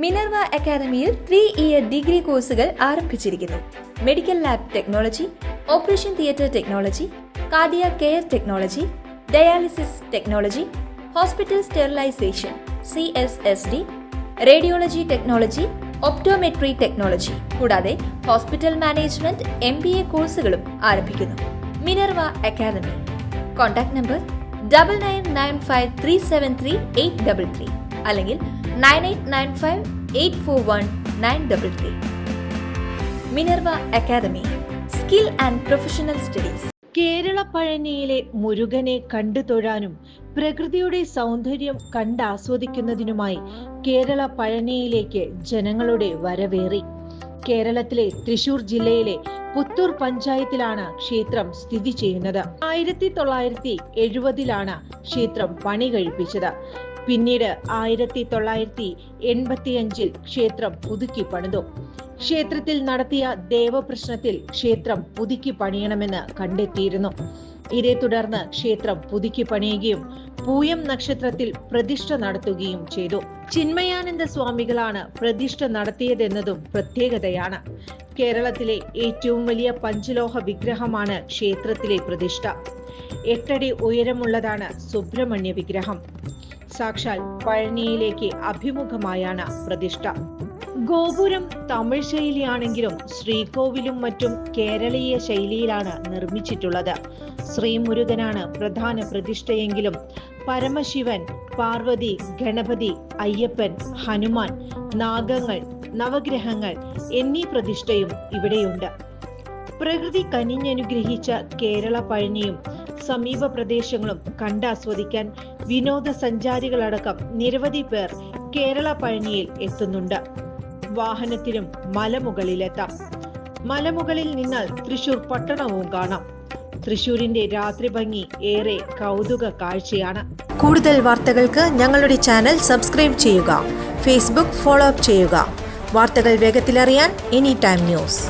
Minerva അക്കാദമിയിൽ 3-ഇയർ degree കോഴ്സുകൾ ആരംഭിച്ചിരിക്കുന്നു. Medical lab technology, operation theatre technology, cardiac care technology, dialysis technology, hospital sterilisation (CSSD), radiology technology, optometry technology കൂടാതെ hospital management MBA കോഴ്സുകളും ആരംഭിക്കുന്നു. Minerva academy. Contact number 9995373833 അല്ലെങ്കിൽ 9895841933. Minerva academy, skill and professional studies. Kerala പഴനിയിലെ മുരുകനെ കണ്ടു തൊഴാനും പ്രകൃതിയുടെ സൗന്ദര്യം കണ്ടാസ്വദിക്കുന്നതിനുമായി കേരള പഴനിയിലേക്ക് ജനങ്ങളുടെ വരവേറി. കേരളത്തിലെ തൃശൂർ ജില്ലയിലെ പുത്തൂർ പഞ്ചായത്തിലാണ് ക്ഷേത്രം സ്ഥിതി ചെയ്യുന്നത്. 1970-ലാണ് ക്ഷേത്രം പണി കഴിപ്പിച്ചത്. പിന്നീട് 1985-ൽ ക്ഷേത്രം പുതുക്കി പണിതു. ക്ഷേത്രത്തിൽ നടത്തിയ ദേവപ്രശ്നത്തിൽ ക്ഷേത്രം പുതുക്കി പണിയണമെന്ന് കണ്ടെത്തിയിരുന്നു. ഇതേ തുടർന്ന് ക്ഷേത്രം പുതുക്കി പണിയുകയും പൂയം നക്ഷത്രത്തിൽ പ്രതിഷ്ഠ നടത്തുകയും ചെയ്തു. ചിന്മയാനന്ദ സ്വാമികളാണ് പ്രതിഷ്ഠ നടത്തിയതെന്നതും പ്രത്യേകതയാണ്. കേരളത്തിലെ ഏറ്റവും വലിയ പഞ്ചലോഹ വിഗ്രഹമാണ് ക്ഷേത്രത്തിലെ പ്രതിഷ്ഠ. 8 അടി ഉയരമുള്ളതാണ് സുബ്രഹ്മണ്യ വിഗ്രഹം. സാക്ഷാൽ പഴനിയിലേക്ക് അഭിമുഖമായാണ് പ്രതിഷ്ഠ. ഗോപുരം തമിഴ് ശൈലിയാണെങ്കിലും ശ്രീകോവിലും മറ്റും കേരളീയ ശൈലിയിലാണ് നിർമ്മിച്ചിട്ടുള്ളത്. ശ്രീമുരുകനാണ് പ്രധാന പ്രതിഷ്ഠയെങ്കിലും പരമശിവൻ, പാർവതി, ഗണപതി, അയ്യപ്പൻ, ഹനുമാൻ, നാഗങ്ങൾ, നവഗ്രഹങ്ങൾ എന്നീ പ്രതിഷ്ഠയും ഇവിടെയുണ്ട്. പ്രകൃതി കനിഞ്ഞനുഗ്രഹിച്ച കേരള പഴനിയും സമീപ പ്രദേശങ്ങളും കണ്ടാസ്വദിക്കാൻ വിനോദസഞ്ചാരികളടക്കം നിരവധി പേർ കേരള പഴനിയിൽ എത്തുന്നുണ്ട്. വാഹനത്തിലും മലമുകളിലെത്താം. മലമുകളിൽ നിന്നാൽ തൃശൂർ പട്ടണവും കാണാം. തൃശൂരിന്റെ രാത്രി ഭംഗി ഏറെ കൗതുക കാഴ്ചയാണ്. കൂടുതൽ വാർത്തകൾക്ക് ഞങ്ങളുടെ ചാനൽ സബ്സ്ക്രൈബ് ചെയ്യുക. ഫേസ്ബുക്ക് ഫോളോ അപ്പ് ചെയ്യുക. വാർത്തകൾ വേഗത്തിലറിയാൻ എനി ടൈം ന്യൂസ്.